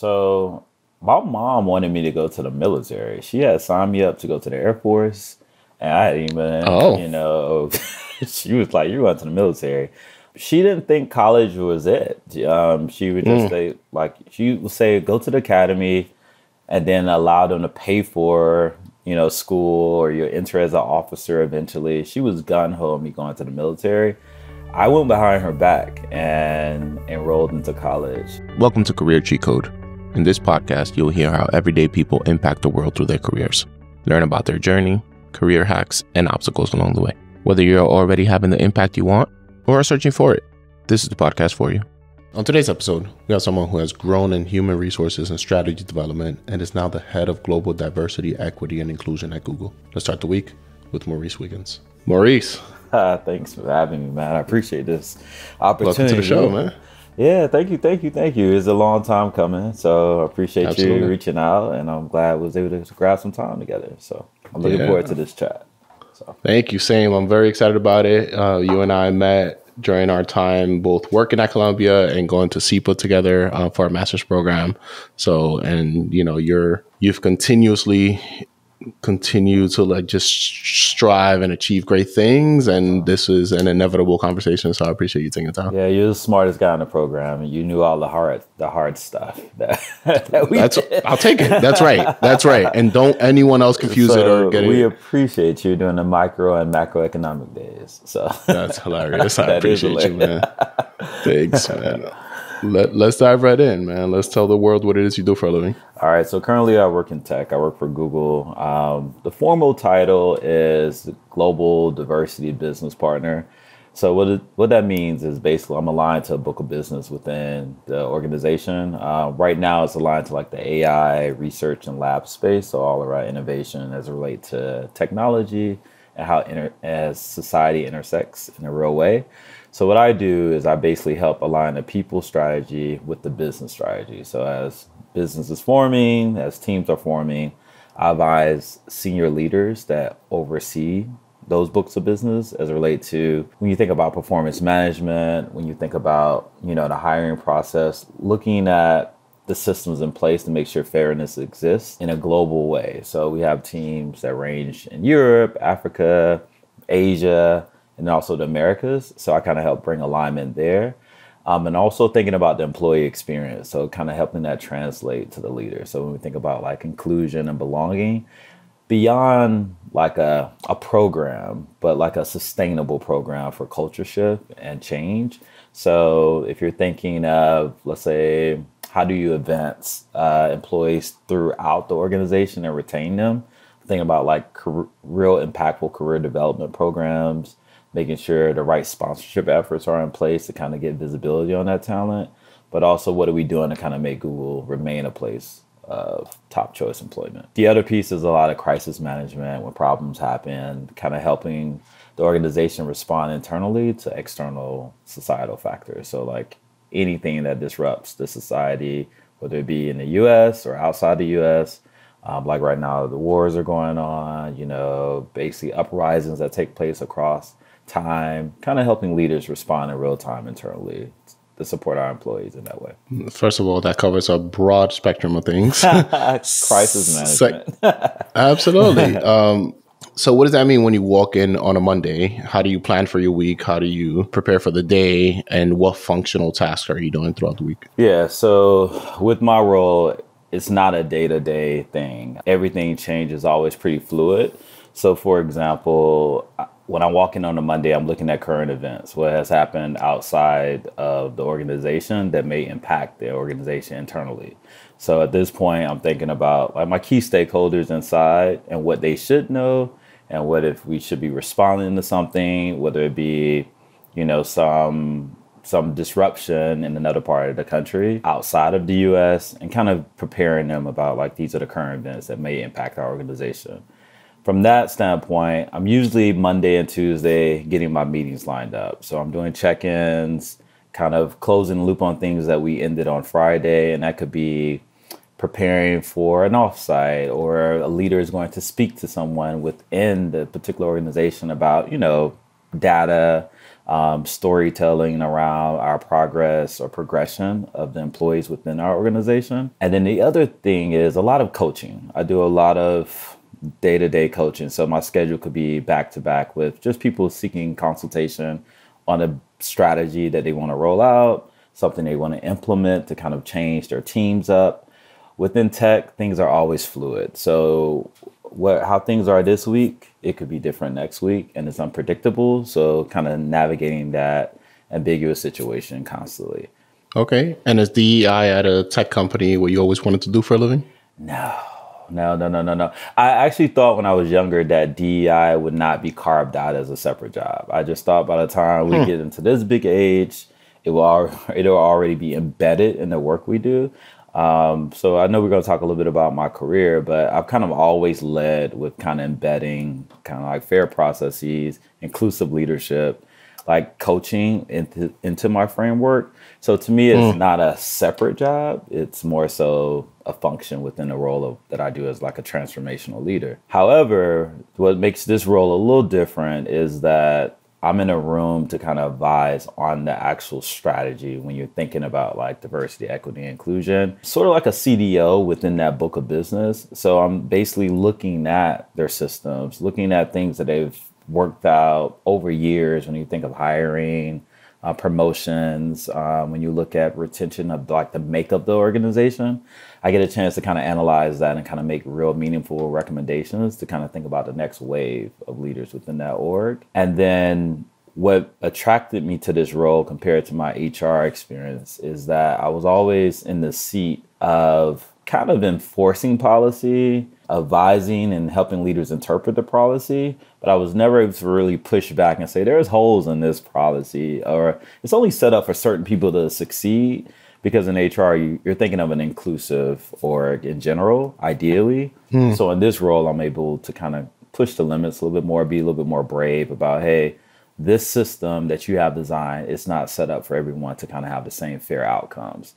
So my mom wanted me to go to the military. She had signed me up to go to the Air Force. And I hadn't even, she was like, you're going to the military. She didn't think college was it. She would just say, she would say, go to the academy and then allow them to pay for, school or your enter as an officer eventually. She was gung-ho me going to the military. I went behind her back and enrolled into college. Welcome to Career Cheat Code. In this podcast, you'll hear how everyday people impact the world through their careers. Learn about their journey, career hacks, and obstacles along the way. Whether you're already having the impact you want or are searching for it, this is the podcast for you. On today's episode, we have someone who has grown in human resources and strategy development and is now the head of global diversity, equity, and inclusion at Google. Let's start the week with Maurice Wiggins. Maurice. Thanks for having me, man. I appreciate this opportunity. Welcome to the show, man. Yeah, thank you. It's a long time coming, so I appreciate you reaching out, and I'm glad I was able to grab some time together. So I'm looking forward to this chat. So thank you, same. I'm very excited about it. You and I met during our time both working at Columbia and going to CEPA together for our master's program. So, and you've continuously continue to just strive and achieve great things, and this is an inevitable conversation, so I appreciate you taking the time. Yeah, you're the smartest guy in the program, and you knew all the hard stuff that we did. I'll take it. That's right. And don't anyone else confuse it or get it. We appreciate you doing the micro and macroeconomic days. So that's hilarious. I appreciate you, man. Thanks, man. Let's dive right in, man. Let's tell the world what it is you do for a living. All right. So currently I work in tech. I work for Google. The formal title is Global Diversity Business Partner. So what that means is basically I'm aligned to a book of business within the organization. Right now it's aligned to the AI research and lab space. So all around innovation as it relates to technology and how as society intersects in a real way. So what I do is I basically help align the people strategy with the business strategy. So as business is forming, as teams are forming, I advise senior leaders that oversee those books of business as it relates to when you think about performance management, when you think about, the hiring process, looking at the systems in place to make sure fairness exists in a global way. So we have teams that range in Europe, Africa, Asia, and also the Americas. So I kind of help bring alignment there. And also thinking about the employee experience. So kind of helping that translate to the leader. So when we think about inclusion and belonging, beyond a program, but a sustainable program for culture shift and change. So if you're thinking of, let's say, how do you advance employees throughout the organization and retain them? Think about real impactful career development programs, making sure the right sponsorship efforts are in place to kind of get visibility on that talent. But also, what are we doing to kind of make Google remain a place of top choice employment? The other piece is a lot of crisis management when problems happen, kind of helping the organization respond internally to external societal factors. So anything that disrupts the society, whether it be in the U.S. or outside the U.S., right now, the wars are going on, basically uprisings that take place across time, kind of helping leaders respond in real time internally to support our employees in that way. First of all, that covers a broad spectrum of things. Crisis management. Absolutely. So what does that mean when you walk in on a Monday? How do you plan for your week? How do you prepare for the day? And what functional tasks are you doing throughout the week? Yeah, so with my role, it's not a day-to-day thing. Everything changes, always pretty fluid. So for example, when I'm walking on a Monday, I'm looking at current events, what has happened outside of the organization that may impact the organization internally. So at this point, I'm thinking about my key stakeholders inside and what they should know and what if we should be responding to something, whether it be, some disruption in another part of the country outside of the U.S. and kind of preparing them about these are the current events that may impact our organization. From that standpoint, I'm usually Monday and Tuesday getting my meetings lined up. So I'm doing check-ins, kind of closing the loop on things that we ended on Friday. And that could be preparing for an offsite, or a leader is going to speak to someone within the particular organization about, data, storytelling around our progress or progression of the employees within our organization. And then the other thing is a lot of coaching. I do a lot of day-to-day coaching. So my schedule could be back to back with just people seeking consultation on a strategy that they want to roll out, something they want to implement to kind of change their teams up. Within tech, things are always fluid. So how things are this week, it could be different next week, and it's unpredictable. So kind of navigating that ambiguous situation constantly. Okay. And is DEI at a tech company what you always wanted to do for a living? No. I actually thought when I was younger that DEI would not be carved out as a separate job. I just thought by the time we get into this big age, it'll already be embedded in the work we do. So I know we're going to talk a little bit about my career, but I've kind of always led with kind of embedding kind of like fair processes, inclusive leadership, like coaching into my framework. So to me, it's not a separate job. It's more so a function within the role that I do as like a transformational leader. However, what makes this role a little different is that I'm in a room to kind of advise on the actual strategy when you're thinking about like diversity, equity, inclusion, sort of like a CDO within that book of business. So I'm basically looking at their systems, looking at things that they've worked out over years when you think of hiring, promotions, when you look at retention of like the makeup of the organization. I get a chance to kind of analyze that and kind of make real meaningful recommendations to kind of think about the next wave of leaders within that org. And then what attracted me to this role compared to my HR experience is that I was always in the seat of kind of enforcing policy, advising and helping leaders interpret the policy, but I was never able to really push back and say there's holes in this policy or it's only set up for certain people to succeed. Because in HR, you're thinking of an inclusive org in general, ideally. So in this role, I'm able to kind of push the limits a little bit more, be a little bit more brave about, hey, this system that you have designed, it's not set up for everyone to kind of have the same fair outcomes.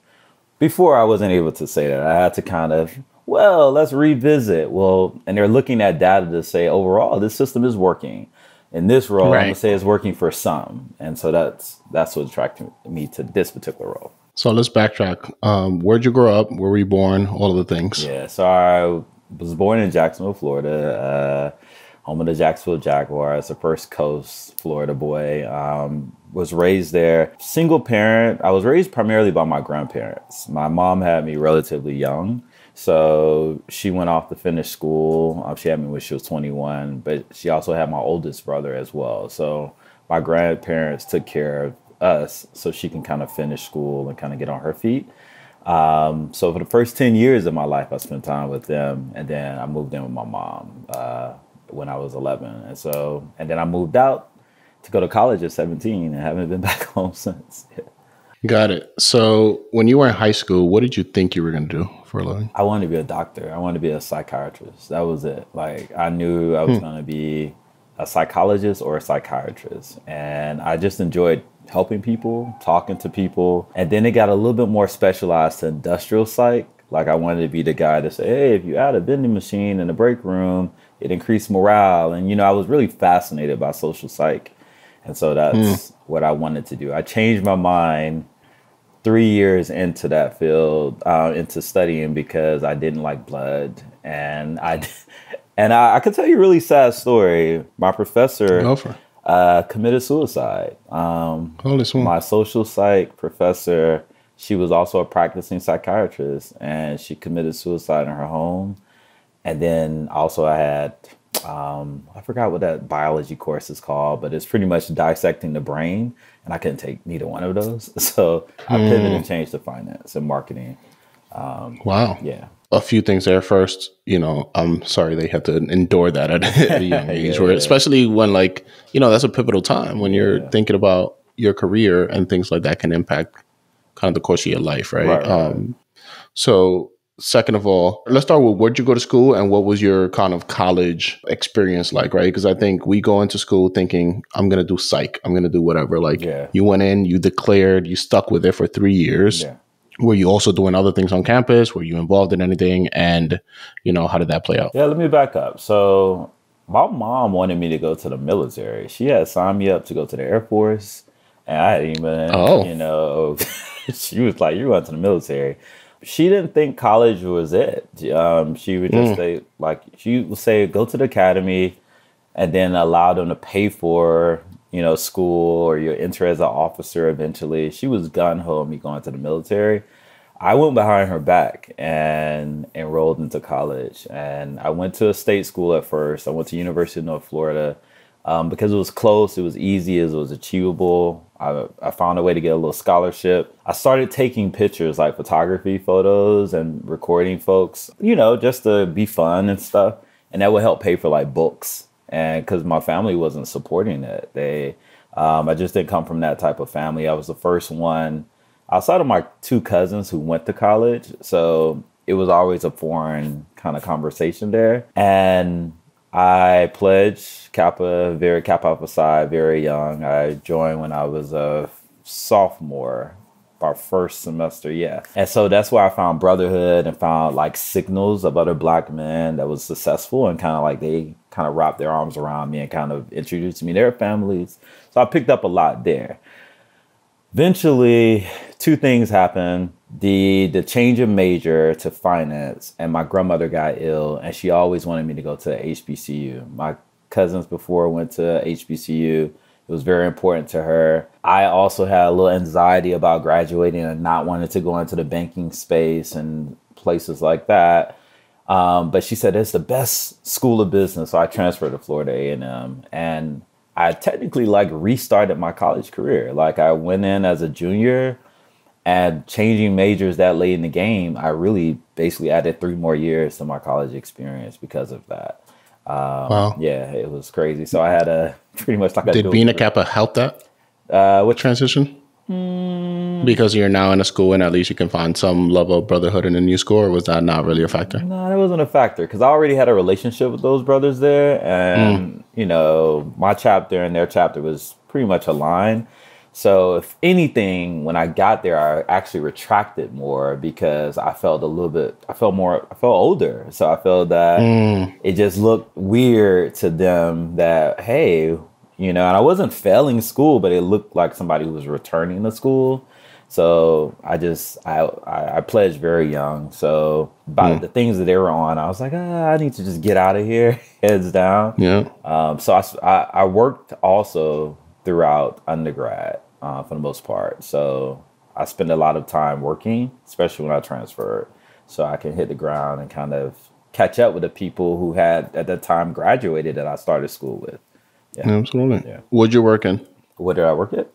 Before, I wasn't able to say that. I had to kind of, well, let's revisit. Well, and they're looking at data to say, overall, this system is working. In this role, I'm going to say it's working for some. And so that's what attracted me to this particular role. So let's backtrack. Where'd you grow up? Where were you born? All of the things. Yeah, so I was born in Jacksonville, Florida, home of the Jacksonville Jaguars, a First Coast Florida boy. Was raised there. Single parent. I was raised primarily by my grandparents. My mom had me relatively young. So she went off to finish school. She had me when she was 21, but she also had my oldest brother as well. So my grandparents took care of us so she can kind of finish school and kind of get on her feet. So for the first 10 years of my life, I spent time with them. And then I moved in with my mom when I was 11. And then I moved out to go to college at 17 and haven't been back home since. Yeah. Got it. So when you were in high school, what did you think you were going to do for a living? I wanted to be a doctor. I wanted to be a psychiatrist. That was it. Like I knew I was going to be a psychologist or a psychiatrist. And I just enjoyed helping people, talking to people. And then it got a little bit more specialized to industrial psych. Like I wanted to be the guy to say, hey, if you add a vending machine in the break room, it increased morale. And, I was really fascinated by social psych. And so that's what I wanted to do. I changed my mind 3 years into that field, into studying because I didn't like blood. And I could tell you a really sad story. My professor committed suicide. My social psych professor, she was also a practicing psychiatrist, and she committed suicide in her home. And then also I had, I forgot what that biology course is called, but it's pretty much dissecting the brain. And I couldn't take neither one of those. So I pivoted and changed to finance and marketing. Wow. Yeah. A few things there. First, I'm sorry they had to endure that at a young age, especially when that's a pivotal time when you're thinking about your career and things like that can impact kind of the course of your life, right? So second of all, let's start with where'd you go to school and what was your kind of college experience like, right? Because I think we go into school thinking, I'm going to do psych, I'm going to do whatever. You went in, you declared, you stuck with it for 3 years. Yeah. Were you also doing other things on campus? Were you involved in anything? And, how did that play out? Yeah, let me back up. So My mom wanted me to go to the military. She had signed me up to go to the Air Force, and I hadn't even, Oh. she was like, "You're going to the military." She didn't think college was it. She would just say, she would say, "Go to the academy," and then allow them to pay for, school, or you'll enter as an officer eventually. She was gun ho me going to the military. I went behind her back and enrolled into college. And I went to a state school at first. I went to University of North Florida because it was close, it was easy, it was achievable. I found a way to get a little scholarship. I started taking pictures, like photography photos, and recording folks, just to be fun and stuff. And that would help pay for like books. And because my family wasn't supporting it, I just didn't come from that type of family. I was the first one outside of my two cousins who went to college. So it was always a foreign kind of conversation there. And I pledged Kappa Alpha Psi very young. I joined when I was a sophomore, our first semester, yeah. And so that's where I found brotherhood and found like signals of other Black men that was successful, and kind of like they kind of wrapped their arms around me and kind of introduced me to their families. So I picked up a lot there. Eventually, two things happened. The change of major to finance, and my grandmother got ill, and she always wanted me to go to HBCU. My cousins before went to HBCU. It was very important to her. I also had a little anxiety about graduating and not wanting to go into the banking space and places like that. But she said it's the best school of business. So I transferred to Florida A&M, and I technically restarted my college career. Like I went in as a junior, and changing majors that late in the game, I really basically added 3 more years to my college experience because of that. Wow. Yeah, it was crazy. So I had a pretty much like a Did being a Kappa help that with transition? Because you're now in a school and at least you can find some level of brotherhood in a new school, or was that not really a factor? No, that wasn't a factor because I already had a relationship with those brothers there. And, my chapter and their chapter was pretty much aligned. So if anything, when I got there, I actually retracted more because I felt older. So I felt that it just looked weird to them that, hey, and I wasn't failing school, but it looked like somebody who was returning to school. So I pledged very young. So by the things that they were on, I was like, I need to just get out of here, heads down. Yeah. So I worked also throughout undergrad for the most part. So I spend a lot of time working, especially when I transferred, so I can hit the ground and kind of catch up with the people who had at that time graduated that I started school with. Yeah. Absolutely. Yeah. What'd you work in? What did I work at?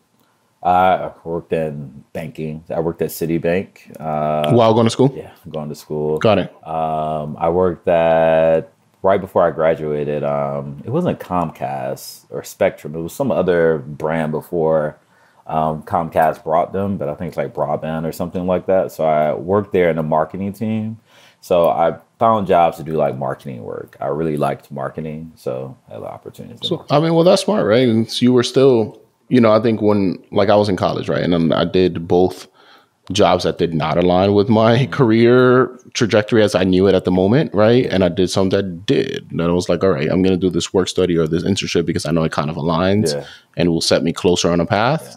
I worked in banking. I worked at Citibank. While going to school? Yeah, going to school. Got it. I worked at, right before I graduated, it wasn't Comcast or Spectrum. It was some other brand before Comcast brought them, but I think it's like broadband or something like that. So I worked there in the marketing team. So I found jobs to do like marketing work. I really liked marketing, so I had the opportunities. So, that's smart, right? And so you were still, I think when, I was in college, right? And then I did both jobs that did not align with my career trajectory as I knew it at the moment, right? And I did some that did. And I was like, all right, I'm going to do this work study or this internship because I know it kind of aligns and will set me closer on a path. Yeah.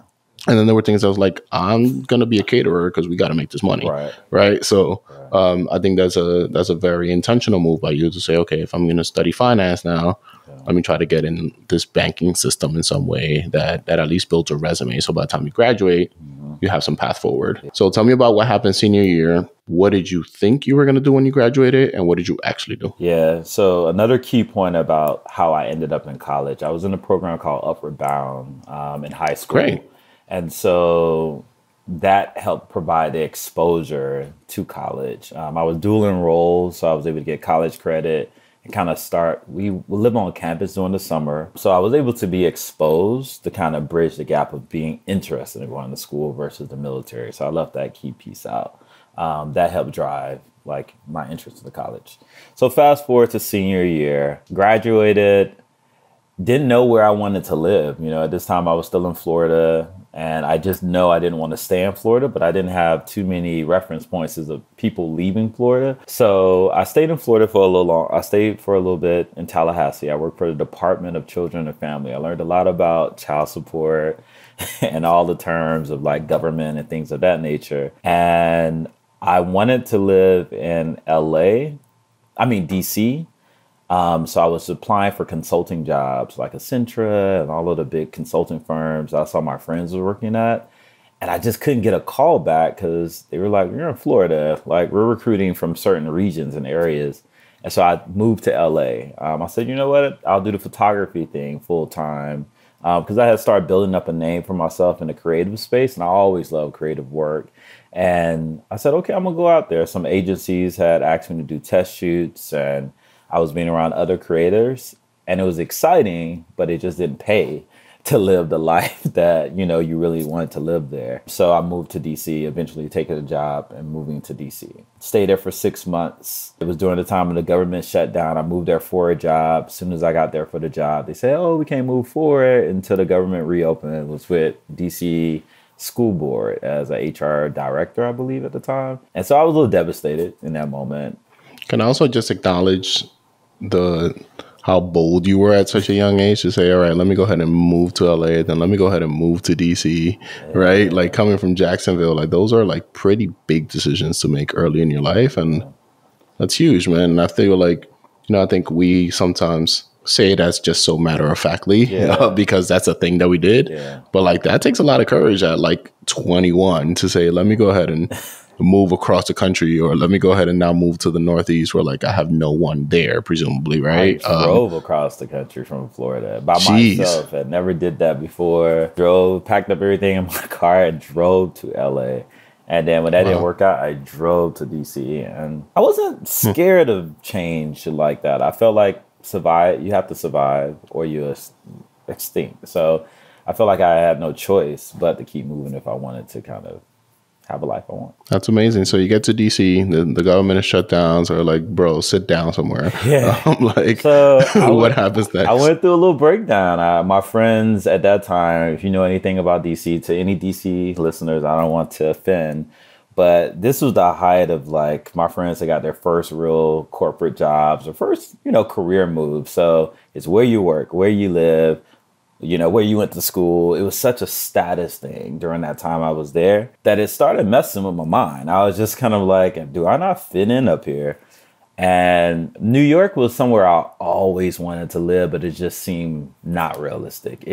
And then there were things I was like, I'm going to be a caterer because we got to make this money. Right. So I think that's a very intentional move by you to say, okay, if I'm going to study finance now, let me try to get in this banking system in some way that at least builds a resume. So by the time you graduate, you have some path forward. So tell me about what happened senior year. What did you think you were going to do when you graduated, and what did you actually do? Yeah. So another key point about how I ended up in college, I was in a program called Upward Bound in high school. Great. And so that helped provide the exposure to college. I was dual enrolled, so I was able to get college credit and kind of start. We live on campus during the summer. So I was able to be exposed to kind of bridge the gap of being interested in going to school versus the military. So I left that key piece out. That helped drive my interest in the college. So fast forward to senior year, graduated, didn't know where I wanted to live. You know, at this time I was still in Florida, and I just know I didn't want to stay in Florida, but I didn't have too many reference points of people leaving Florida. So I stayed in Florida for a little long. I stayed for a little bit in Tallahassee. I worked for the Department of Children and Family. I learned a lot about child support and all the terms of like government and things of that nature. And I wanted to live in DC. So I was applying for consulting jobs like Accenture and all of the big consulting firms I saw my friends were working at. And I just couldn't get a call back because they were like, you're in Florida. Like, we're recruiting from certain regions and areas. And so I moved to LA. I said, you know what? I'll do the photography thing full time because I had started building up a name for myself in the creative space. And I always loved creative work. And I said, okay, I'm going to go out there. Some agencies had asked me to do test shoots, and I was being around other creators, and it was exciting, but it just didn't pay to live the life that, you know, you really wanted to live there. So I moved to DC, eventually taking a job and moving to DC. Stayed there for 6 months. It was during the time when the government shut down. I moved there for a job. As soon as I got there for the job, they said, oh, we can't move forward until the government reopened. It was with DC School Board as a HR director, I believe, at the time. And so I was a little devastated in that moment. Can I also just acknowledge how bold you were at such a young age to say, all right, let me go ahead and move to LA, then let me go ahead and move to DC, right? Like coming from Jacksonville, like those are like pretty big decisions to make early in your life. And that's huge, man. And I feel like, you know, I think we sometimes say it as just so matter of factly because that's a thing that we did. Yeah. But like that takes a lot of courage at like 21 to say, let me go ahead and move across the country, or let me go ahead and now move to the Northeast where like I have no one there, presumably, right? I drove across the country from Florida by myself. I never did that before. Packed up everything in my car and drove to LA. And then when that didn't work out, I drove to DC. And I wasn't scared of change like that. I felt like you have to survive or you extinct. So I felt like I had no choice but to keep moving if I wanted to kind of have a life I want. That's amazing. So you get to DC, the government is shut down. So like, bro, sit down somewhere. Yeah. What happens next? I went through a little breakdown. My friends at that time, if you know anything about DC, to any DC listeners, I don't want to offend, but this was the height of like my friends that got their first real corporate jobs or first, you know, career moves. So it's where you work, where you live, you know, where you went to school. It was such a status thing during that time I was there that it started messing with my mind. I was just kind of like, do I not fit in up here? And New York was somewhere I always wanted to live, but it just seemed not realistic.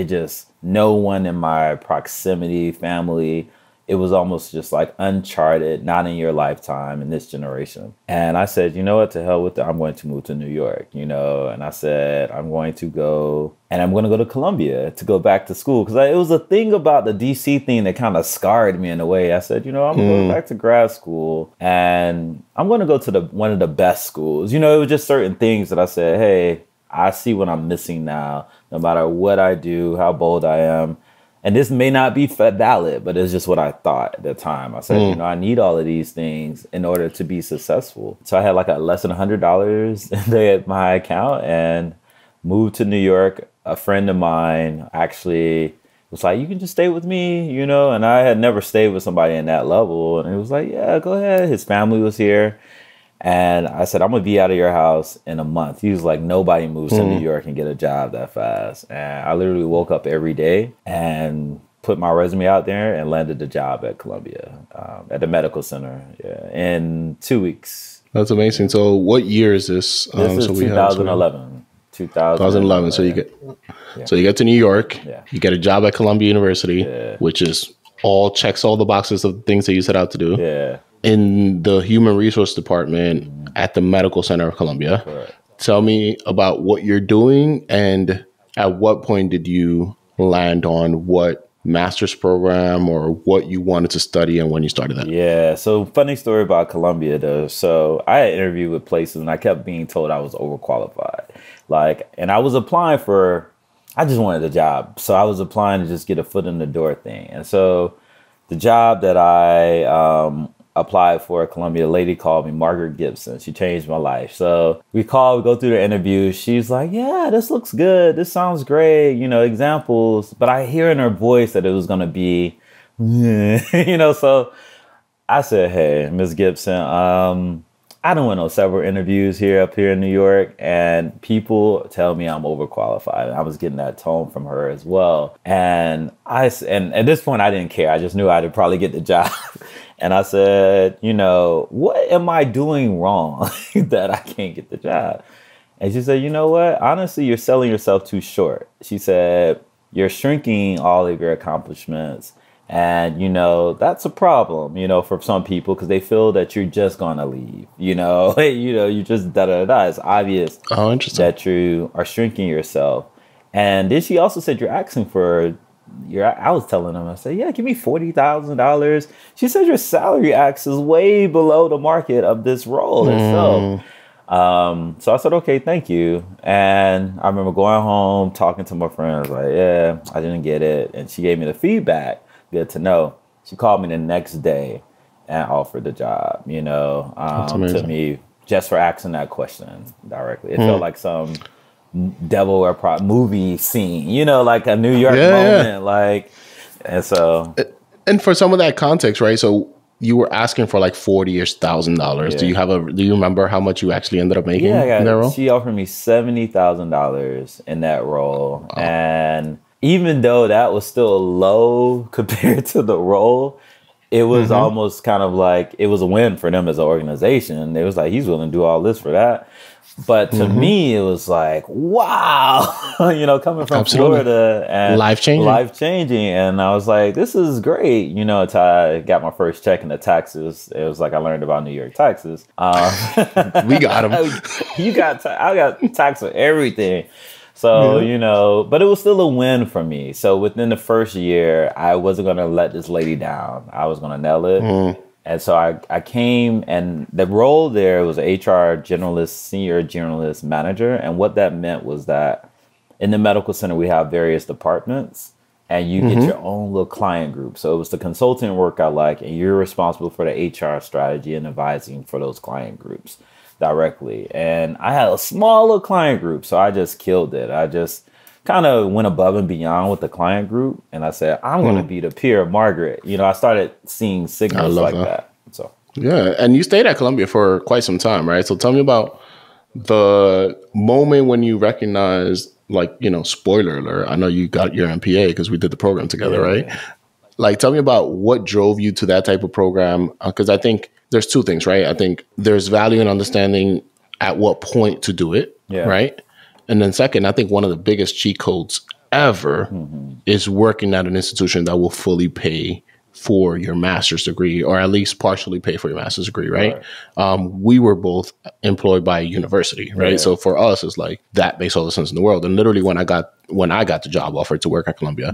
No one in my proximity, family, it was almost just like uncharted, not in your lifetime in this generation. And I said, you know what, to hell with it. I'm going to move to New York, you know. And I said, I'm going to go to Columbia to go back to school. Because it was a thing about the DC thing that kind of scarred me in a way. I said, you know, I'm going to go back to grad school and I'm going to go to one of the best schools. You know, it was just certain things that I said, hey, I see what I'm missing now, no matter what I do, how bold I am. And this may not be valid, but it's just what I thought at the time. I said, you know, I need all of these things in order to be successful. So I had like less than $100 in my account and moved to New York. A friend of mine actually was like, you can just stay with me, you know, and I had never stayed with somebody in that level. And he was like, yeah, go ahead. His family was here. And I said, I'm going to be out of your house in a month. He was like, nobody moves to New York and get a job that fast. And I literally woke up every day and put my resume out there and landed a job at Columbia, at the medical center in 2 weeks. That's amazing. So what year is this? This is 2011. 2011. So you get to New York, you get a job at Columbia University, which is checks all the boxes of things that you set out to do. Yeah. In the human resource department at the medical center of Columbia. Correct. Tell me about what you're doing and at what point did you land on what master's program or what you wanted to study and when you started that? Yeah. So funny story about Columbia though. So I had interviewed with places and I kept being told I was overqualified. And I was applying I just wanted a job. So I was applying to just get a foot in the door thing. And so the job that I applied for Columbia. A lady called me, Margaret Gibson. She changed my life. So we go through the interview. She's like, yeah, this looks good. This sounds great. Examples. But I hear in her voice that it was going to be, so I said, hey, Ms. Gibson, I done went on several interviews up here in New York, and people tell me I'm overqualified. I was getting that tone from her as well. And at this point, I didn't care. I just knew I'd probably get the job. And I said, what am I doing wrong that I can't get the job? And she said, you know what? Honestly, you're selling yourself too short. She said, you're shrinking all of your accomplishments. And, that's a problem, for some people, because they feel that you're just going to leave, you just da-da-da. It's obvious that you are shrinking yourself. And then she also said, you're asking for I was telling them, I said, yeah, give me $40,000. She said, your salary ask is way below the market of this role itself. So I said, okay, thank you. And I remember going home, talking to my friends, like, yeah, I didn't get it. And she gave me the feedback. Good to know. She called me the next day and offered the job, to me just for asking that question directly. It felt like some devil or movie scene, like a New York moment. Like, and so. And for some of that context, right? So you were asking for like $40,000. Yeah. Do you remember how much you actually ended up making in that role? She offered me $70,000 in that role. Wow. And even though that was still low compared to the role, it was almost kind of like it was a win for them as an organization. It was like, he's willing to do all this for that. But to me, it was like, wow, coming from Florida and life changing. And I was like, this is great. Until I got my first check in the taxes, it was like I learned about New York taxes. We got them. I got taxed for everything. So, but it was still a win for me. So within the first year, I wasn't going to let this lady down. I was going to nail it. And so I came, and the role there was HR generalist, senior generalist manager. And what that meant was that in the medical center, we have various departments, and you get your own little client group. So it was the consulting work I like, and you're responsible for the HR strategy and advising for those client groups directly. And I had a small little client group, so I just killed it. I just kind of went above and beyond with the client group, and I said, I'm going to be the peer of Margaret. I started seeing signals like that. So yeah, and you stayed at Columbia for quite some time, right? So tell me about the moment when you recognized, like, spoiler alert, I know you got your MPA because we did the program together, right? Like, tell me about what drove you to that type of program, because I think there's two things, right? I think there's value in understanding at what point to do it, right? And then second, I think one of the biggest cheat codes ever is working at an institution that will fully pay for your master's degree, or at least partially pay for your master's degree, right? We were both employed by a university, right? So for us, it's like that makes all the sense in the world. And literally when I got the job offer to work at Columbia,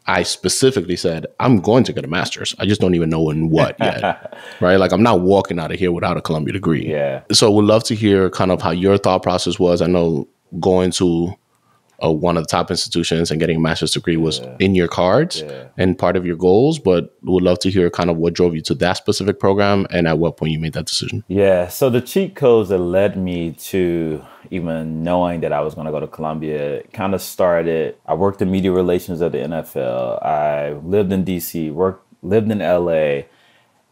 I specifically said, I'm going to get a master's. I just don't even know in what yet, right? Like, I'm not walking out of here without a Columbia degree. So we'd love to hear kind of how your thought process was. I know going to one of the top institutions and getting a master's degree was in your cards and part of your goals, but would love to hear kind of what drove you to that specific program and at what point you made that decision. Yeah. So the cheat codes that led me to even knowing that I was going to go to Columbia kind of started. I worked in media relations at the NFL. I lived in DC, lived in LA,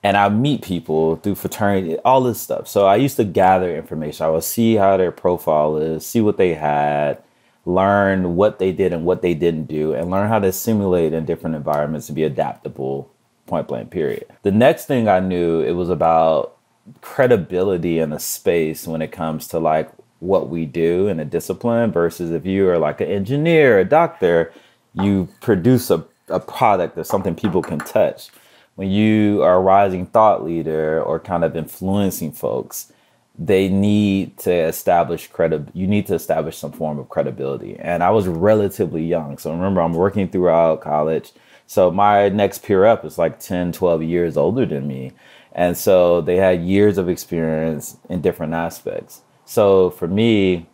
and I meet people through fraternity, all this stuff. So I used to gather information. I would see how their profile is, see what they had, learn what they did and what they didn't do, and learn how to simulate in different environments to be adaptable, point blank, period. The next thing I knew, it was about credibility in a space when it comes to like what we do in a discipline versus if you are like an engineer, a doctor, you produce a product or something people can touch. When you are a rising thought leader or kind of influencing folks, they need to establish you need to establish some form of credibility. And I was relatively young. So remember, I'm working throughout college. So my next peer up is like 10, 12 years older than me. And so they had years of experience in different aspects. So for me,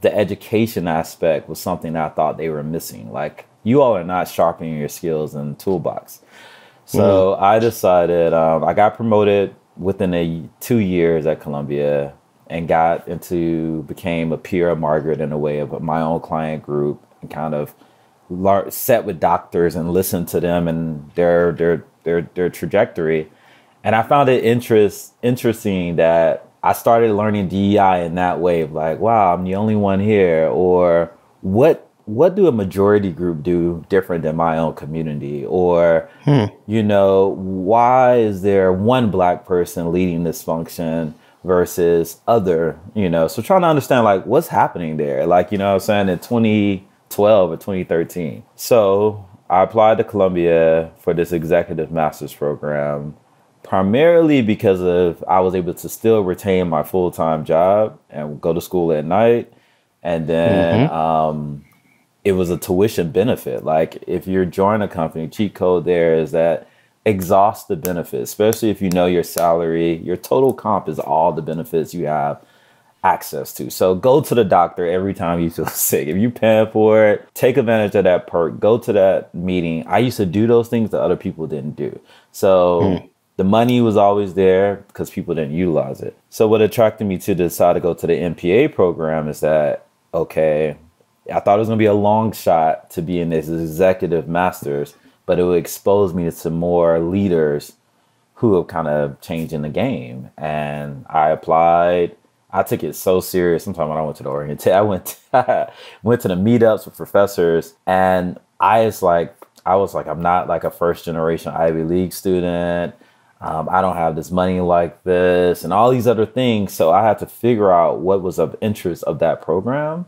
the education aspect was something that I thought they were missing. Like, you all are not sharpening your skills in the toolbox. So I decided, I got promoted within 2 years at Columbia and became a peer of Margaret in a way of my own client group and kind of sat with doctors and listened to them and their trajectory. And I found it interesting that I started learning DEI in that way of like, wow, I'm the only one here. Or what do a majority group do different than my own community? Or, why is there one Black person leading this function versus other, So trying to understand like what's happening there, like, what I'm saying, in 2012 or 2013. So I applied to Columbia for this executive master's program, primarily because I was able to still retain my full-time job and go to school at night. And then it was a tuition benefit. Like if you're joining a company, cheat code there is that exhaust the benefits, especially if you know your salary, your total comp is all the benefits you have access to. So go to the doctor every time you feel sick. If you're paying for it, take advantage of that perk, go to that meeting. I used to do those things that other people didn't do. So the money was always there because people didn't utilize it. So what attracted me to decide to go to the MPA program is that, okay, I thought it was going to be a long shot to be in this executive master's, but it would expose me to some more leaders who are kind of changing the game. And I applied. I took it so serious. Sometimes when I went to the orientation, I went to the meetups with professors, and I was like, I'm not like a first generation Ivy League student. I don't have this money like this and all these other things. So I had to figure out what was of interest of that program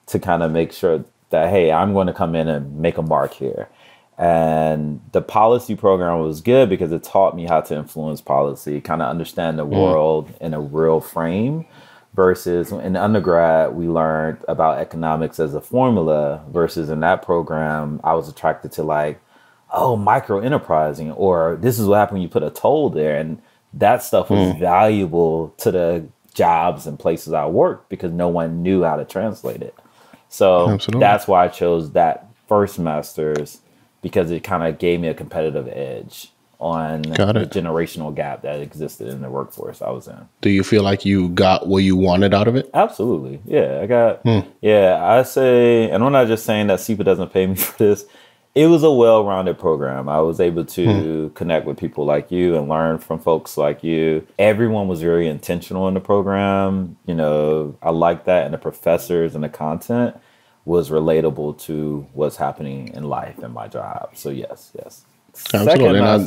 to kind of make sure that, hey, I'm going to come in and make a mark here. And the policy program was good because it taught me how to influence policy, kind of understand the world in a real frame, versus in undergrad, we learned about economics as a formula, versus in that program, I was attracted to like, micro enterprising, or this is what happened when you put a toll there. And that stuff was valuable to the jobs and places I worked because no one knew how to translate it. So That's why I chose that first master's, because it kind of gave me a competitive edge on the generational gap that existed in the workforce I was in. Do you feel like you got what you wanted out of it? Absolutely. Yeah, I got, I say, and I'm not just saying that SEPA doesn't pay me for this. It was a well-rounded program. I was able to connect with people like you and learn from folks like you. Everyone was very intentional in the program. I like that. And the professors and the content was relatable to what's happening in life and my job. So yes. Absolutely. We'll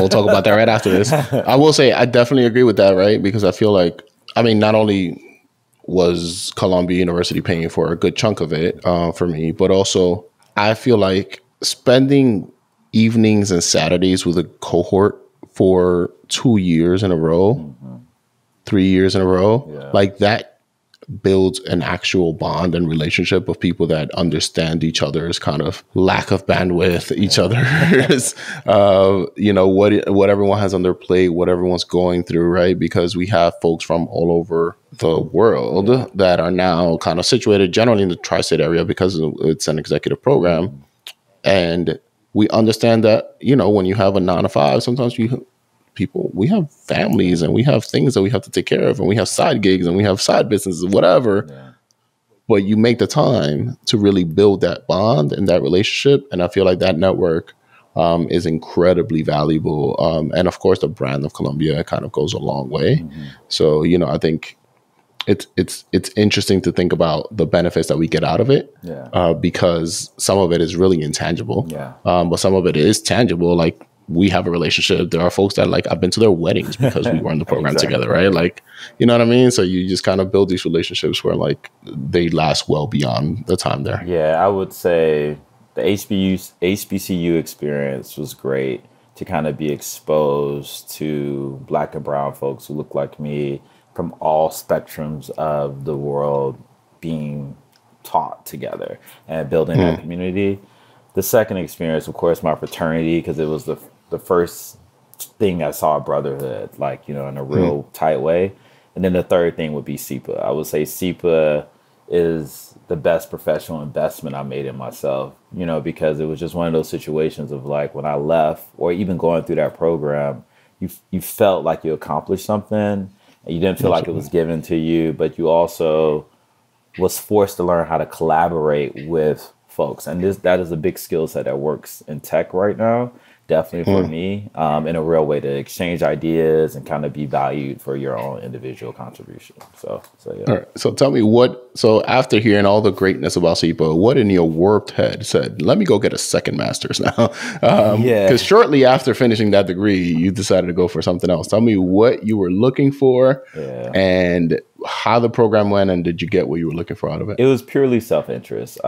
talk about that right after this. I will say I definitely agree with that, right? Because I feel like, not only was Columbia University paying for a good chunk of it for me, but also I feel like spending evenings and Saturdays with a cohort for 2 years in a row, 3 years in a row, like that builds an actual bond and relationship of people that understand each other's kind of lack of bandwidth, each other's, what everyone has on their plate, what everyone's going through, right? Because we have folks from all over the world that are now kind of situated generally in the tri-state area because it's an executive program. And we understand that, when you have a 9 to 5, sometimes we have families and we have things that we have to take care of, and we have side gigs and we have side businesses, whatever. Yeah. But you make the time to really build that bond and that relationship. And I feel like that network is incredibly valuable. And of course, the brand of Columbia kind of goes a long way. So, I think it's interesting to think about the benefits that we get out of it, because some of it is really intangible, but some of it is tangible. Like, we have a relationship. There are folks that I've been to their weddings because we were in the program together, right? Like, you know what I mean? So you just kind of build these relationships where they last well beyond the time there. Yeah, I would say the HBCU experience was great to kind of be exposed to Black and brown folks who look like me from all spectrums of the world being taught together and building that community. The second experience, of course, my fraternity, because it was the first thing I saw brotherhood, in a real tight way. And then the third thing would be SEPA. I would say SEPA is the best professional investment I made in myself, you know, because it was just one of those situations of like when I left or even going through that program, you felt like you accomplished something and you didn't feel like it was given to you, but you also was forced to learn how to collaborate with folks. And that is a big skill set that works in tech right now. Definitely for me, in a real way to exchange ideas and kind of be valued for your own individual contribution. So yeah. All right. So tell me so after hearing all the greatness about SIPA, what in your warped head said, let me go get a second master's now? Because shortly after finishing that degree, you decided to go for something else. Tell me what you were looking for and how the program went, and did you get what you were looking for out of it? It was purely self-interest.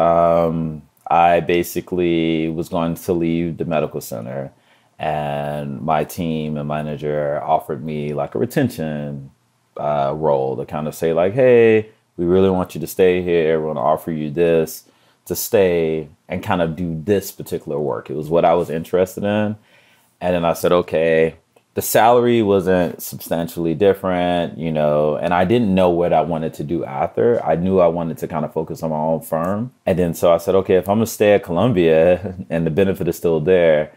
I basically was going to leave the medical center, and my team and manager offered me like a retention role to kind of say like, hey, we really want you to stay here. We're going to offer you this to stay and kind of do this particular work. It was what I was interested in. And then I said, okay. The salary wasn't substantially different, you know, and I didn't know what I wanted to do after. I knew I wanted to kind of focus on my own firm. And then so I said, okay, if I'm going to stay at Columbia and the benefit is still there,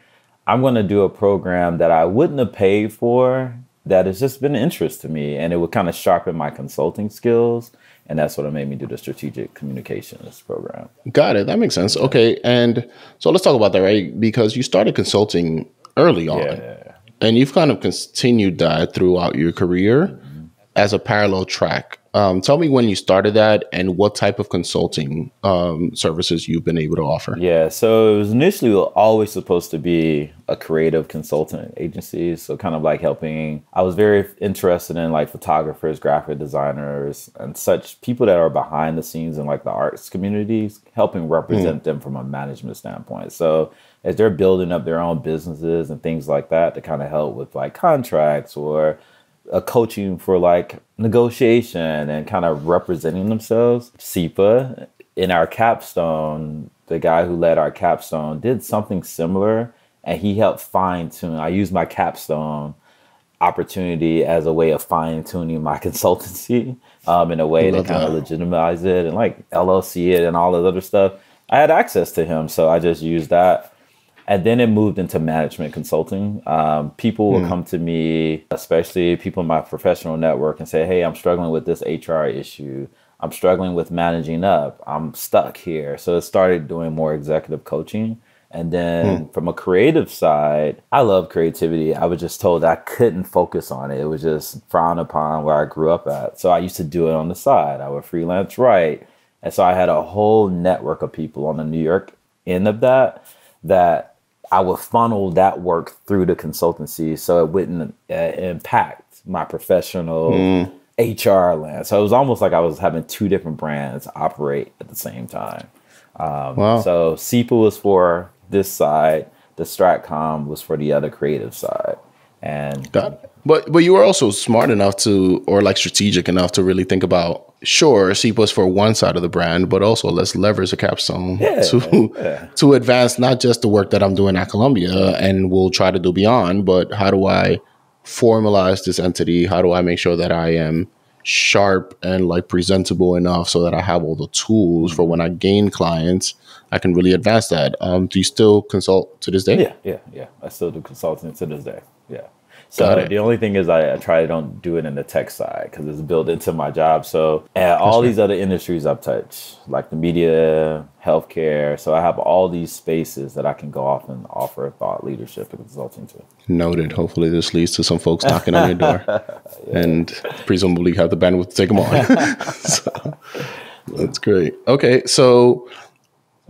I'm going to do a program that I wouldn't have paid for that has just been an interest to me. And it would kind of sharpen my consulting skills. And that's what made me do the strategic communications program. Got it. That makes sense. Okay. And so let's talk about that, right? Because you started consulting early on. Yeah. And you've kind of continued that throughout your career as a parallel track. Tell me when you started that and what type of consulting services you've been able to offer. Yeah, so it was initially always supposed to be a creative consultant agency. So kind of like helping, I was very interested in like photographers, graphic designers, and such people that are behind the scenes in like the arts communities, helping represent them from a management standpoint. So as they're building up their own businesses and things like that to kind of help with like contracts or coaching for like negotiation and kind of representing themselves. SIPA, in our capstone, the guy who led our capstone did something similar, and he helped fine tune. I used my capstone opportunity as a way of fine tuning my consultancy in a way to kind of legitimize it and like LLC it and all that other stuff. I had access to him, so I just used that. And then it moved into management consulting. People will come to me, especially people in my professional network, and say, hey, I'm struggling with this HR issue. I'm struggling with managing up. I'm stuck here. So it started doing more executive coaching. And then from a creative side, I love creativity. I was just told I couldn't focus on it. It was just frowned upon where I grew up at. So I used to do it on the side. I would freelance write. And so I had a whole network of people on the New York end of that I would funnel that work through the consultancy so it wouldn't impact my professional HR land. So it was almost like I was having two different brands operate at the same time. So SIPA was for this side, the Stratcom was for the other creative side. And but you were also smart enough to, or like strategic enough to really think about, sure, SIPA's for one side of the brand, but also let's leverage the capstone to advance not just the work that I'm doing at Columbia and we'll try to do beyond, but how do I formalize this entity? How do I make sure that I am sharp and like presentable enough so that I have all the tools for when I gain clients, I can really advance that. Do you still consult to this day? Yeah. I still do consulting to this day. Yeah. So the only thing is I try to don't do it in the tech side because it's built into my job. So all these other industries I've touched, like the media, healthcare. So I have all these spaces that I can go off and offer thought leadership and consulting to. Noted. Hopefully this leads to some folks knocking on your door and presumably have the bandwidth to take them on. So, that's great. Okay. So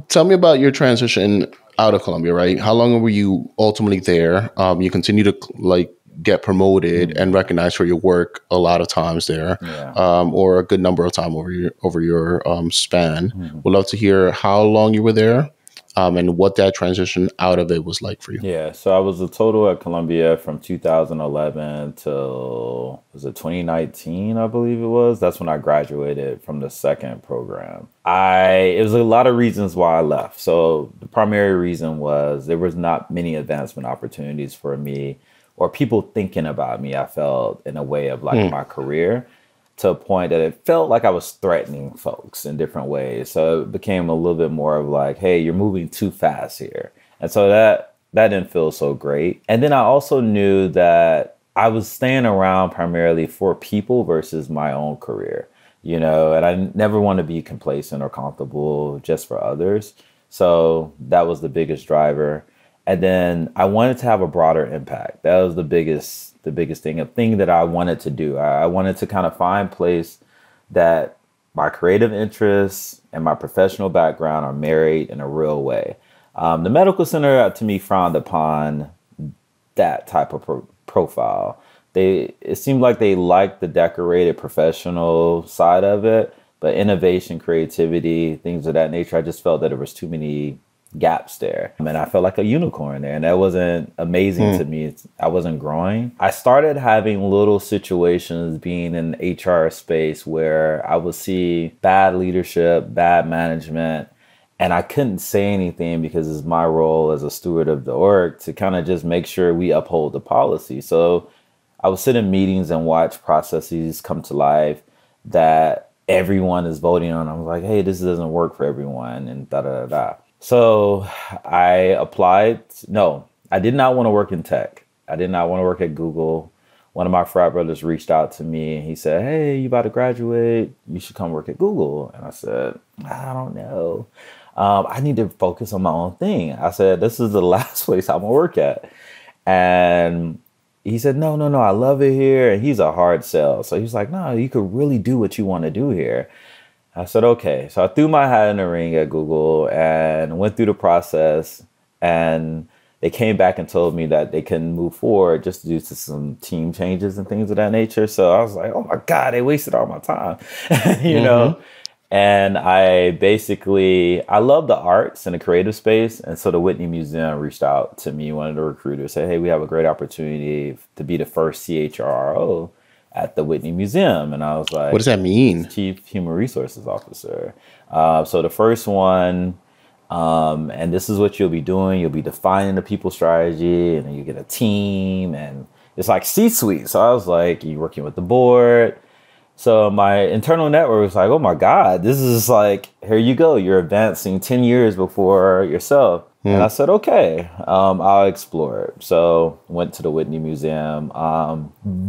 tell me about your transition out of Columbia, right? How long were you ultimately there? You continue to like get promoted and recognized for your work a lot of times there, or a good number of time over your span. Would love to hear how long you were there, and what that transition out of it was like for you. Yeah, so I was a total at Columbia from 2011 till, was it 2019, I believe it was? That's when I graduated from the second program. It was a lot of reasons why I left. So the primary reason was there was not many advancement opportunities for me or people thinking about me, I felt, in a way of like my career. to a point that it felt like I was threatening folks in different ways. So it became a little bit more of like, hey, you're moving too fast here. And so that didn't feel so great. And then I also knew that I was staying around primarily for people versus my own career, you know, and I never want to be complacent or comfortable just for others. So that was the biggest driver. And then I wanted to have a broader impact. That was the biggest thing, a thing that I wanted to do. I wanted to kind of find a place that my creative interests and my professional background are married in a real way. The medical center, to me, frowned upon that type of profile. It seemed like they liked the decorated professional side of it, but innovation, creativity, things of that nature, I just felt that there was too many gaps there. I mean, I felt like a unicorn there, and that wasn't amazing to me. I wasn't growing. I started having little situations being in the HR space where I would see bad leadership, bad management, and I couldn't say anything because it's my role as a steward of the org to kind of just make sure we uphold the policy. So I would sit in meetings and watch processes come to life that everyone is voting on. I'm like, hey, this doesn't work for everyone, and da-da-da-da. So I applied. No, I did not want to work in tech. I did not want to work at Google. One of my frat brothers reached out to me and he said, hey, you about to graduate? You should come work at Google. And I said, I don't know. I need to focus on my own thing. I said, this is the last place I'm going to work at. And he said, no, I love it here. And he's a hard sell. So he's like, no, you could really do what you want to do here. I said, okay. So I threw my hat in the ring at Google and went through the process. And they came back and told me that they couldn't move forward just due to some team changes and things of that nature. So I was like, oh my God, they wasted all my time, you know? And I love the arts and the creative space. And so the Whitney Museum reached out to me, one of the recruiters, said, hey, we have a great opportunity to be the first CHRO at the Whitney Museum. And I was like, what does that mean? Chief Human Resources Officer. So the first one, and this is what you'll be doing. You'll be defining the people strategy, and then you get a team, and it's like C-suite. So I was like, you're working with the board. So my internal network was like, oh my God, this is like, here you go. You're advancing 10 years before yourself. And I said, okay, I'll explore it. So went to the Whitney Museum.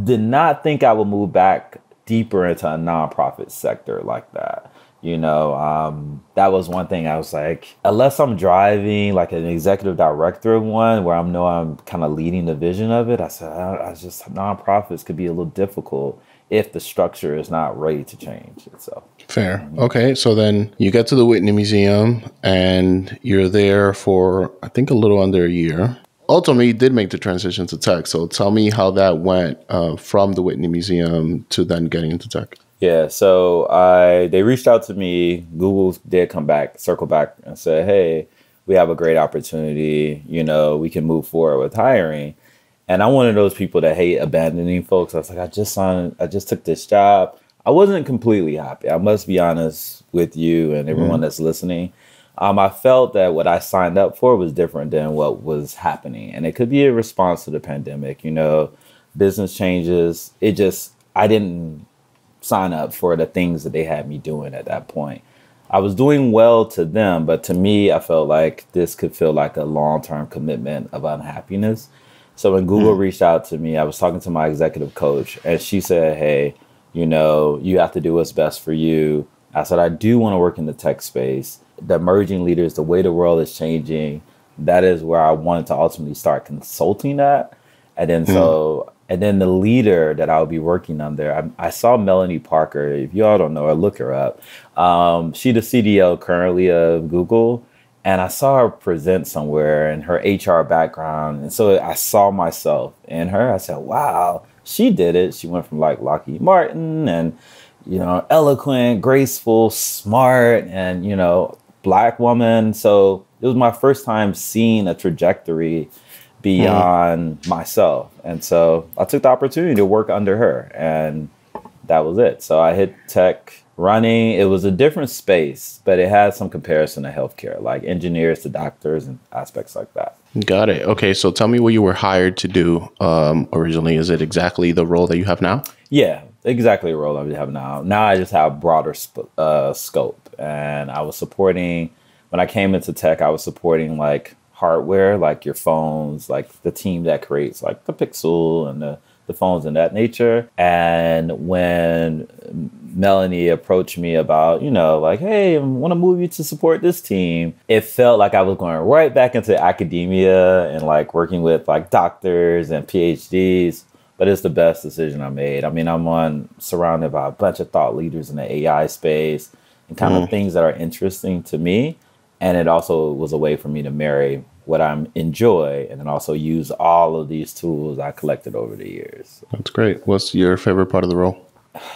Did not think I would move back deeper into a nonprofit sector like that. You know, that was one thing I was like, unless I'm driving like an executive director of one where I know I'm kind of leading the vision of it, I said, I just nonprofits could be a little difficult if the structure is not ready to change itself. Fair. Okay. So then you get to the Whitney Museum and you're there for, I think, a little under a year. Ultimately, you did make the transition to tech. So tell me how that went from the Whitney Museum to then getting into tech. Yeah. So they reached out to me. Google did circle back and say, hey, we have a great opportunity. You know, we can move forward with hiring. And I'm one of those people that hate abandoning folks. I was like, I just took this job. I wasn't completely happy. I must be honest with you and everyone that's listening. I felt that what I signed up for was different than what was happening. And it could be a response to the pandemic, you know, business changes. I didn't sign up for the things that they had me doing at that point. I was doing well to them, but to me, I felt like this could feel like a long-term commitment of unhappiness. So when Google reached out to me, I was talking to my executive coach and she said, hey, you know, you have to do what's best for you. I said, I do want to work in the tech space. The emerging leaders, the way the world is changing, that is where I wanted to ultimately start consulting at. And then and then the leader that I'll be working under, I saw Melanie Parker. If you all don't know her, look her up. She's the CDO currently of Google. And I saw her present somewhere in her HR background. And so I saw myself in her. I said, wow, she did it. She went from like Lockheed Martin and, you know, eloquent, graceful, smart, and, you know, Black woman. So it was my first time seeing a trajectory beyond myself. And so I took the opportunity to work under her, and that was it. So I hit tech running. It was a different space, but it had some comparison to healthcare, like engineers to doctors and aspects like that. Got it. Okay. So tell me what you were hired to do originally. Is it exactly the role that you have now? Yeah. exactly the role I have now. Now I just have broader scope, and I was supporting when I came into tech. I was supporting like hardware, like your phones, like the team that creates like the Pixel and the phones and that nature. And when Melanie approached me about, like, hey, I want to move you to support this team, it felt like I was going right back into academia and like working with like doctors and PhDs. But it's the best decision I made. I mean, surrounded by a bunch of thought leaders in the AI space and kind of things that are interesting to me. And it also was a way for me to marry what I enjoy and then also use all of these tools I collected over the years. That's great. What's your favorite part of the role?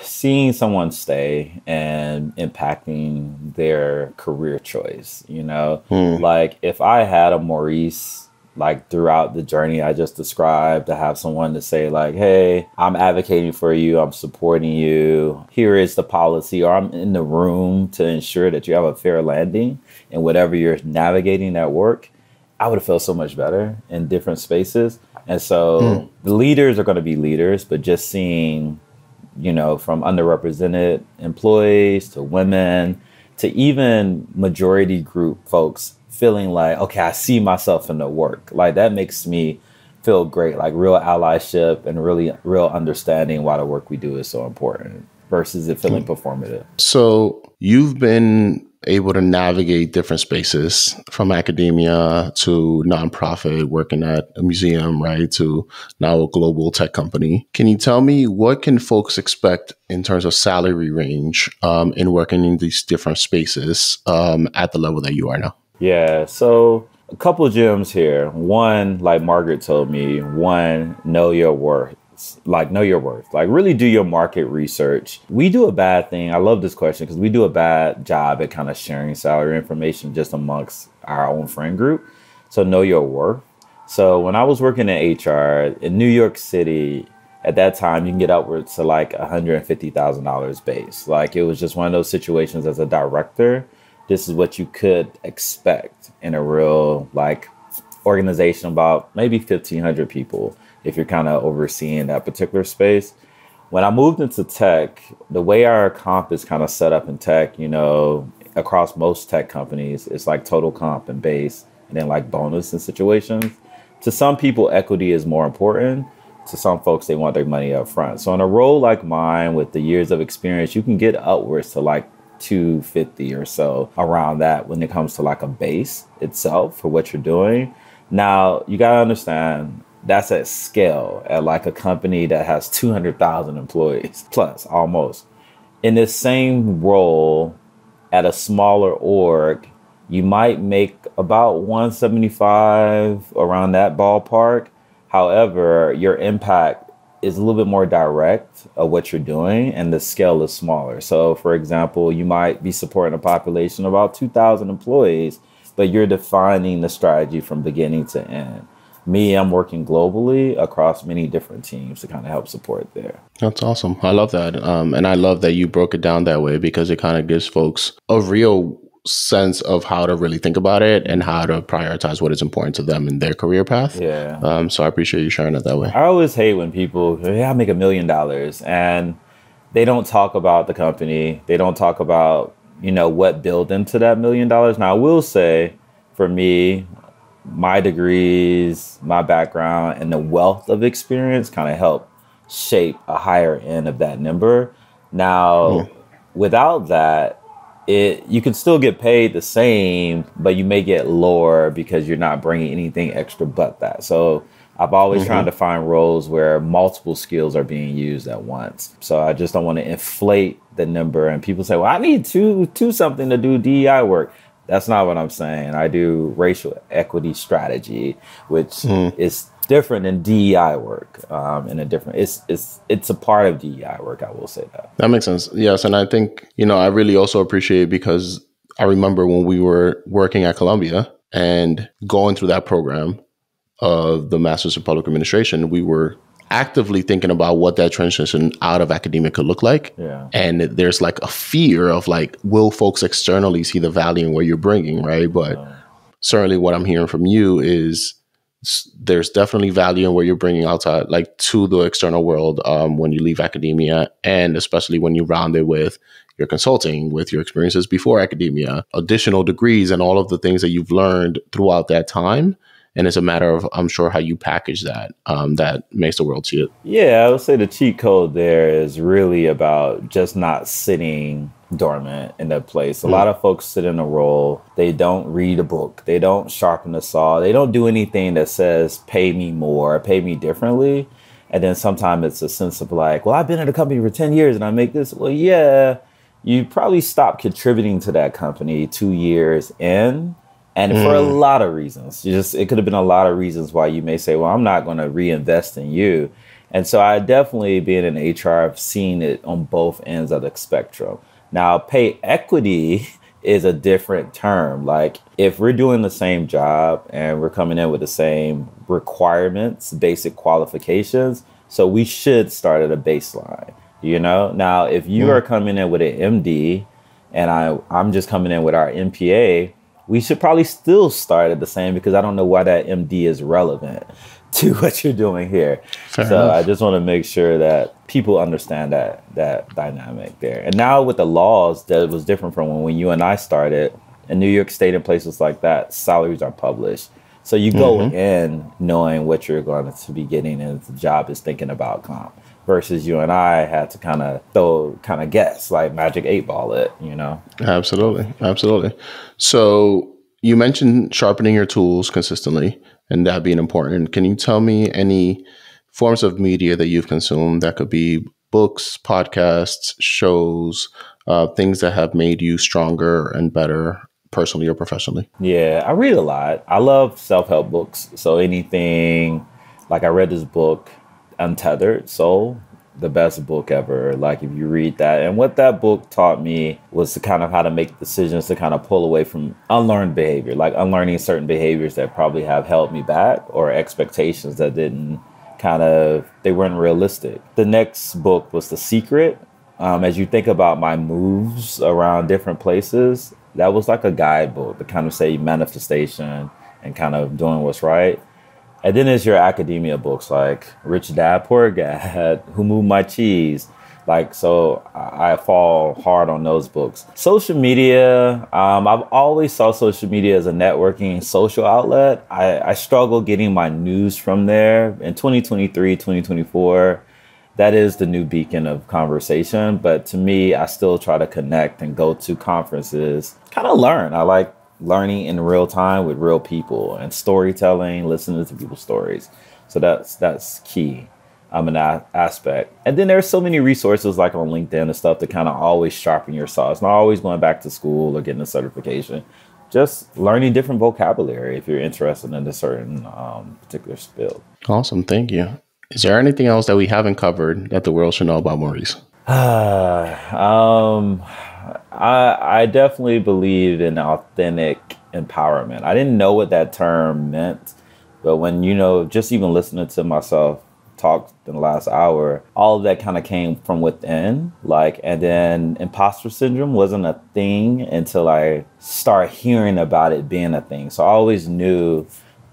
Seeing someone stay and impacting their career choice, like if I had a Maurice like throughout the journey I just described, to have someone to say like, hey, I'm advocating for you, I'm supporting you, here is the policy, or I'm in the room to ensure that you have a fair landing in whatever you're navigating at work, I would have felt so much better in different spaces. And so the leaders are going to be leaders, but just seeing, from underrepresented employees to women to even majority group folks feeling like, okay, I see myself in the work. Like that makes me feel great, like real allyship and really real understanding why the work we do is so important versus it feeling performative. So you've been able to navigate different spaces from academia to nonprofit, working at a museum, right, to now a global tech company. Can you tell me what can folks expect in terms of salary range in working in these different spaces at the level that you are now? Yeah, so a couple of gems here. One, like Margaret told me, know your worth. Like, know your worth. Like, really do your market research. We do a bad thing. I love this question because we do a bad job at kind of sharing salary information just amongst our own friend group. So know your worth. So when I was working in HR in New York City, at that time, you can get upwards to like $150,000 base. Like, it was just one of those situations as a director. This is what you could expect in a real like organization about maybe 1,500 people if you're kind of overseeing that particular space. When I moved into tech, the way our comp is kind of set up in tech, across most tech companies, it's like total comp and base and then like bonus in situations. To some people, equity is more important. To some folks, they want their money up front. So in a role like mine with the years of experience, you can get upwards to like 250 or so around that when it comes to like a base itself for what you're doing. Now, you got to understand that's at scale at like a company that has 200,000 employees plus almost. In this same role at a smaller org, you might make about 175 around that ballpark. However, your impact is a little bit more direct of what you're doing and the scale is smaller. So for example, you might be supporting a population of about 2,000 employees, but you're defining the strategy from beginning to end. Me, I'm working globally across many different teams to kind of help support there. That's awesome. I love that. And I love that you broke it down that way because it kind of gives folks a real sense of how to really think about it and how to prioritize what is important to them in their career path. Yeah. So I appreciate you sharing it that way. I always hate when people, I make $1 million and they don't talk about the company. They don't talk about, what built into that $1 million. Now, I will say for me, my degrees, my background, and the wealth of experience kind of help shape a higher end of that number. Now, without that, you can still get paid the same, but you may get lower because you're not bringing anything extra but that. So I've always tried to find roles where multiple skills are being used at once. So I just don't want to inflate the number. And people say, well, I need two something to do DEI work. That's not what I'm saying. I do racial equity strategy, which is different than DEI work. It's a part of DEI work. I will say that. That makes sense. Yes, and I think I really also appreciate because I remember when we were working at Columbia and going through that program of the Masters of Public Administration, we were actively thinking about what that transition out of academia could look like. Yeah. And there's like a fear of like, will folks externally see the value in what you're bringing, right? But certainly what I'm hearing from you is there's definitely value in what you're bringing outside, like to the external world, when you leave academia, and especially when you round it with your consulting, with your experiences before academia, additional degrees, and all of the things that you've learned throughout that time. And it's a matter of, I'm sure, how you package that, that makes the world see it. Yeah, I would say the cheat code there is really about just not sitting dormant in that place. A lot of folks sit in a role. They don't read a book. They don't sharpen the saw. They don't do anything that says, pay me more, pay me differently. And then sometimes it's a sense of like, well, I've been at a company for 10 years and I make this. Well, yeah, you probably stopped contributing to that company 2 years in. And for a lot of reasons, it could have been a lot of reasons why you may say, well, I'm not going to reinvest in you. And so I definitely, being in HR, I've seen it on both ends of the spectrum. Now, pay equity is a different term. Like if we're doing the same job and we're coming in with the same requirements, basic qualifications, so we should start at a baseline, you know? Now, if you are coming in with an MD and I'm just coming in with our MPA, we should probably still start at the same, because I don't know why that MD is relevant to what you're doing here. Fair enough. I just want to make sure that people understand that dynamic there. And now with the laws, that was different from when you and I started. In New York State and places like that, salaries are published. So you go in knowing what you're going to be getting, and the job is thinking about comp. Versus you and I had to kind of guess, like Magic 8-Ball it, you know? Absolutely. So you mentioned sharpening your tools consistently and that being important. Can you tell me any forms of media that you've consumed? That could be books, podcasts, shows, things that have made you stronger and better personally or professionally. Yeah, I read a lot. I love self-help books. So anything, like I read this book, Untethered Soul, the best book ever. Like if you read that, and what that book taught me was to kind of how to make decisions to kind of pull away from unlearned behavior, like unlearning certain behaviors that probably have held me back, or expectations that they weren't realistic. The next book was The Secret. As you think about my moves around different places, that was like a guidebook to kind of say manifestation and kind of doing what's right. And then there's your academia books like Rich Dad, Poor Dad, Who Moved My Cheese. Like, so I fall hard on those books. Social media, I've always saw social media as a networking social outlet. I struggle getting my news from there. In 2023, 2024, that is the new beacon of conversation. But to me, I still try to connect and go to conferences, kind of learn. I like learning in real time with real people, and storytelling, listening to people's stories. So that's key in that aspect. And then there's so many resources like on LinkedIn and stuff to kind of always sharpen your saw. It's not always going back to school or getting a certification. Just learning different vocabulary if you're interested in a certain particular field. Awesome. Thank you. Is there anything else that we haven't covered that the world should know about Maurice? I definitely believe in authentic empowerment. I didn't know what that term meant, but when, just even listening to myself talk in the last hour, all of that kind of came from within. And then imposter syndrome wasn't a thing until I started hearing about it being a thing. So I always knew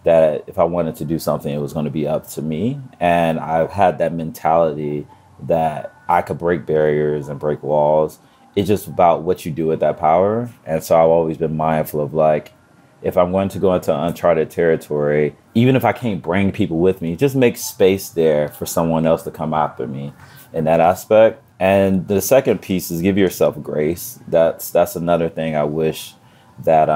that if I wanted to do something, it was going to be up to me. And I've had that mentality that I could break barriers and break walls. It's just about what you do with that power. And so I've always been mindful of if I'm going to go into uncharted territory, even if I can't bring people with me, just make space there for someone else to come after me in that aspect. And the second piece is give yourself grace. That's another thing I wish that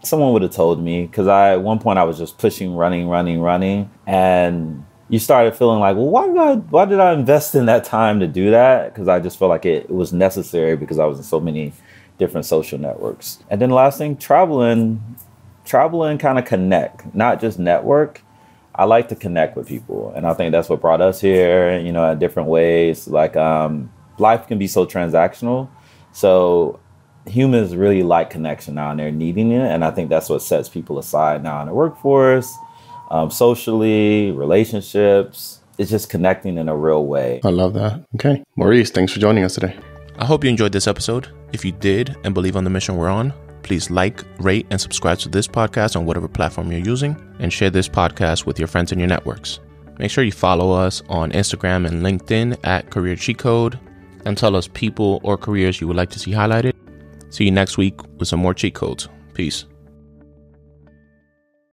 someone would have told me, because at one point I was just pushing, running, and you started feeling like, well, why did I invest in that time to do that? Because I just felt like it was necessary because I was in so many different social networks. And then the last thing, traveling kind of connect, not just network. I like to connect with people. And I think that's what brought us here, in different ways. Life can be so transactional. So humans really like connection now, and they're needing it. And I think that's what sets people aside now in the workforce, socially, relationships. It's just connecting in a real way. I love that. Okay. Maurice, thanks for joining us today. I hope you enjoyed this episode. If you did and believe on the mission we're on, please like, rate, and subscribe to this podcast on whatever platform you're using, and share this podcast with your friends in your networks. Make sure you follow us on Instagram and LinkedIn at Career Cheat Code, and tell us people or careers you would like to see highlighted. See you next week with some more cheat codes. Peace.